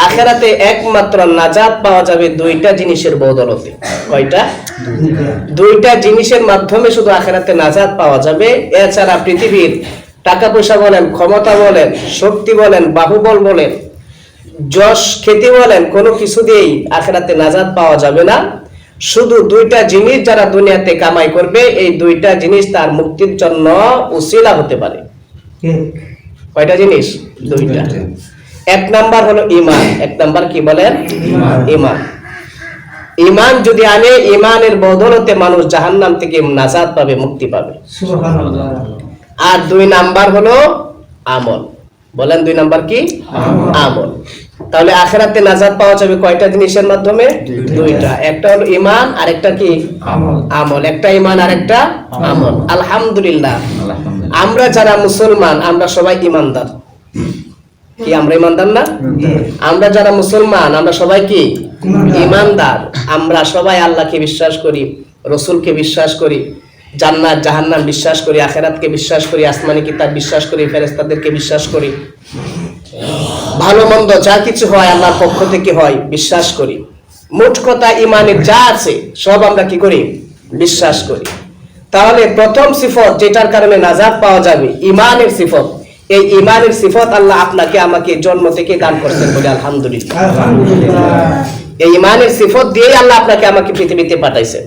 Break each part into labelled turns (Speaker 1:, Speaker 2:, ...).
Speaker 1: আখিরাতে একমাত্র নাজাত পাওয়া যাবে দুইটা জিনিসের বদৌলতে। কয়টা? দুইটা জিনিসের মাধ্যমে শুধু আখিরাতে নাজাত পাওয়া যাবে। এছাড়া পৃথিবীর টাকা পয়সা বলেন, ক্ষমতা বলেন, শক্তি বলেন, বাহুবল বলেন, যশ খ্যাতি বলেন, কোনো কিছু দিয়েই আখিরাতে নাজাত পাওয়া যাবে না। শুধু দুইটা জিনিস যারা দুনিয়াতে কামাই করবে, এই দুইটা জিনিস তার মুক্তির জন্য উসিলা হতে পারে। কয়টা জিনিস? দুইটা। এক নাম্বার হলো ঈমান। এক নাম্বার কি বলেন? ঈমান। ঈমান যদি আনে, ঈমানের বদৌলতে মানুষ জাহান্নাম থেকে নাজাত পাবে, মুক্তি পাবে। আর দুই নাম্বার হলো আমল। বলেন দুই নাম্বার কি? আমল। তাহলে আখিরাতে নাজাত পাওয়া যাবে কয়টা জিনিসের মাধ্যমে? দুইটা। একটা হলো ঈমান, আর একটা কি? আমল। একটা ঈমান আর একটা আমল। আলহামদুলিল্লাহ, আমরা যারা মুসলমান আমরা সবাই ঈমানদার। কি আমরা ঈমানদার না? আমরা যারা মুসলমান আমরা সবাই কি ঈমানদার। আমরা সবাই আল্লাহকে বিশ্বাস করি, রাসূলকে বিশ্বাস করি, জান্নাত জাহান্নাম বিশ্বাস করি, আখিরাতকে বিশ্বাস করি, আসমানি কিতাব বিশ্বাস করি, ফেরেশতাদেরকে বিশ্বাস করি, ভালো মন্দ যা কিছু হয় আল্লাহর পক্ষ থেকে হয় বিশ্বাস করি। মোট কথা ঈমানের যা আছে সব আমরা কি করি? বিশ্বাস করি। তাহলে প্রথম সিফত যেটার কারণে নাজাত পাওয়া যাবে ঈমানের সিফত। এই ঈমানের সিফত আল্লাহ আপনাকে আমাকে জন্ম থেকে দান করছেন, বলে আলহামদুলিল্লাহ। এই ঈমানের সিফত দিয়ে আল্লাহ আপনাকে আমাকে পৃথিবীতে পাঠাইছেন।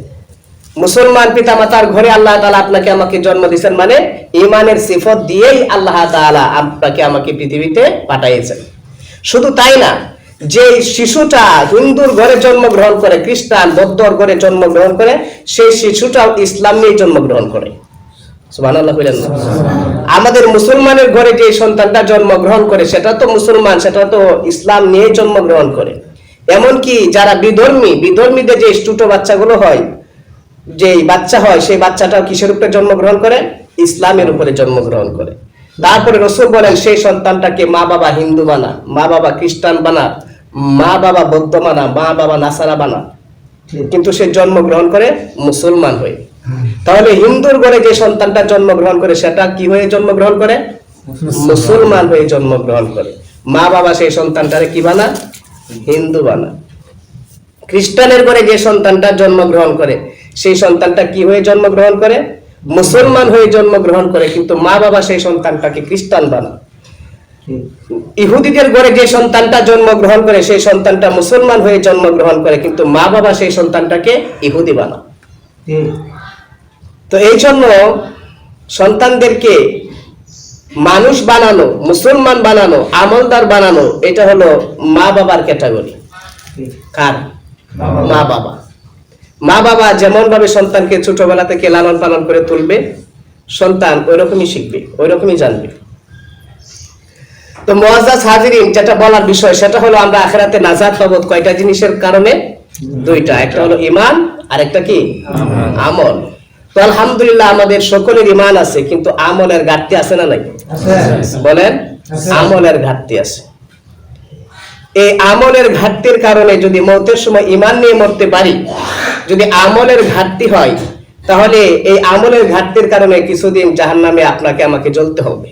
Speaker 1: মুসলমান পিতামাতার ঘরে আল্লাহ তাআলা আপনাকে আমাকে জন্ম দিয়েছেন, মানে ঈমানের সিফত দিয়েই আল্লাহ তাআলা আপনাকে আমাকে পৃথিবীতে পাঠাইছেন। শুধু তাই না, যে শিশুটা হিন্দুর ঘরে জন্মগ্রহণ করে, খ্রিস্টান বৌদ্ধর ঘরে জন্মগ্রহণ করে, সেই শিশুটাও ইসলাম নিয়ে জন্মগ্রহণ করে। সুবহানাল্লাহ বলেন না? আমাদের মুসলমানের ঘরে যে সন্তানটা জন্মগ্রহণ করে সেটা তো মুসলমান, সেটা তো ইসলাম নিয়ে জন্মগ্রহণ করে। এমনকি যারা বিধর্মীদের যে ছোট বাচ্চাগুলো হয়, যে বাচ্চা হয়, সেই বাচ্চাটাও কিসের উপরে জন্মগ্রহণ করে? ইসলামের উপরে জন্মগ্রহণ করে। তারপরে রাসূল বলেন সেই সন্তানটাকে মা বাবা হিন্দু বানা, মা বাবা খ্রিস্টান বানা, মা বাবা বৌদ্ধ বানা, মা বাবা নাসারা বানা, কিন্তু সে জন্মগ্রহণ করে মুসলমান হয়ে। তাহলে হিন্দুর ঘরে যে সন্তানটা জন্মগ্রহণ করে সেটা কি হয়ে জন্মগ্রহণ করে? মুসলমান হয়ে জন্মগ্রহণ করে। মা বাবা সেই সন্তানটারে কি বানা? হিন্দু বানা। খ্রিস্টানের ঘরে যে সন্তানটা জন্মগ্রহণ করে সেই সন্তানটা কি হয়ে জন্মগ্রহণ করে? মুসলমান হয়ে জন্মগ্রহণ করে, কিন্তু মা বাবা সেই সন্তানটাকে খ্রিস্টান বানা। ইহুদিদের ঘরে যে সন্তানটা জন্মগ্রহণ করে সেই সন্তানটা মুসলমান হয়ে জন্মগ্রহণ করে, কিন্তু মা বাবা সেই সন্তানটাকে ইহুদি বানা। তো এই জন্য সন্তানদেরকে মানুষ বানানো, মুসলমান বানানো, আমলদার বানানো, এটা হলো মা বাবার ক্যাটাগরি। কার? মা বাবা। মা বাবা যেমন ভাবে সন্তানকে ছোটবেলা থেকে লালন পালন করে তুলবে, সন্তান ওই রকমই শিখবে, ওই রকমই জানবে। তো মুআজ্জাজ হাজিরিন, যেটা বলার বিষয় সেটা হলো আমরা আখিরাতে নাজাত পাবো কয়টা জিনিসের কারণে? দুইটা। একটা হলো ঈমান, আর একটা কি? আমল। তো আলহামদুলিল্লাহ আমাদের সকলের ঈমান আছে, কিন্তু আমলের ঘাটতি আছে না নাই? বলেন, আমলের ঘাটতি আছে। এই আমলের ঘাটতির কারণে যদি মওতের সময় ঈমান নিয়ে মরতে পারি, যদি আমলের ঘাটতি হয়, তাহলে এই আমলের ঘাটতির কারণে কিছুদিন জাহান্নামে আপনাকে আমাকে জ্বলতে হবে।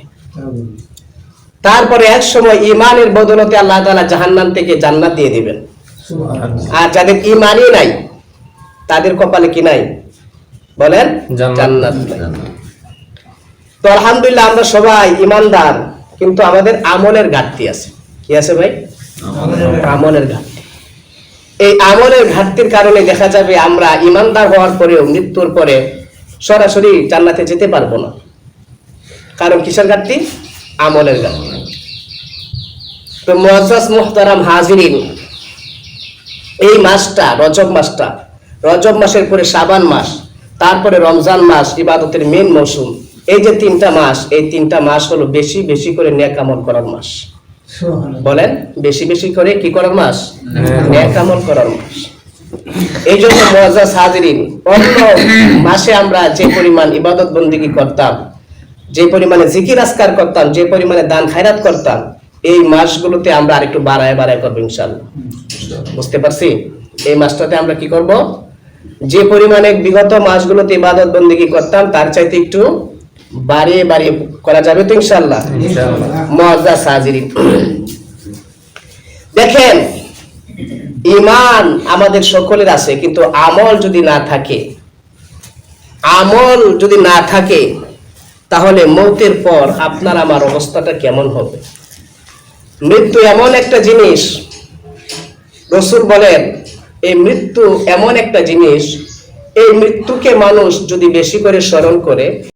Speaker 1: তারপরে এক সময় ঈমানের বদৌলতে আল্লাহ তাআলা জাহান্নাম থেকে জান্নাত দিয়ে দিবেন। আর যাদের ঈমানই নাই তাদের কপালে কি নাই? বলেন, জান্নাত নাই। তো আলহামদুলিল্লাহ আমরা সবাই ঈমানদার, কিন্তু আমাদের আমলের ঘাটতি আছে। কি আছে ভাই? আমলের ঘাটতি। এই আমলের ঘাটতির কারণে দেখা যাবে আমরা ঈমানদার হওয়ার পরেও মৃত্যুর পরে সরাসরি জান্নাতে যেতে পারবো না। কারণ কিসের ঘাটতি? আমলের ঘাটতি। তো মুআজ্জাজ মুহতারাম হাজিরিন, এই মাসটা রজব মাসের পরে শাবান মাস, তারপরে রমজান মাস, ইবাদতের মেন মৌসুম। এই যে তিনটা মাস, এই তিনটা মাস হলো বেশি বেশি করে নেক আমল করার মাস। বলেন, বেশি বেশি করে কি করার মাস? নেক আমল করার মাস। এই জন্য মুআজ্জাজ হাজিরিন, অন্য মাসে আমরা যে পরিমাণ ইবাদত বন্দেগী করতাম, যে পরিমাণে জিকির আজকার করতাম, যে পরিমাণে দান খায়রাত করতাম, এই মাসগুলোতে আমরা আরেকটু বাড়ায় করবো ইনশাআল্লাহ। বুঝতে পারছি? এই মাসটাতে আমরা কি করব? যে পরিমাণে বিগত মাসগুলোতে ইবাদত বন্দেগী করতাম তার চাইতে একটু বাড়িয়ে করা যাবে তো ইনশাআল্লাহ। মুআজ্জাজ হাজিরিন, দেখেন, ঈমান আমাদের সকলের আছে, কিন্তু আমল যদি না থাকে তাহলে মৌতের পর আপনার আমার অবস্থাটা কেমন হবে? মৃত্যু এমন একটা জিনিস, রাসূল বলেন এই মৃত্যু এমন একটা জিনিস, এই মৃত্যুকে মানুষ যদি বেশি করে স্মরণ করে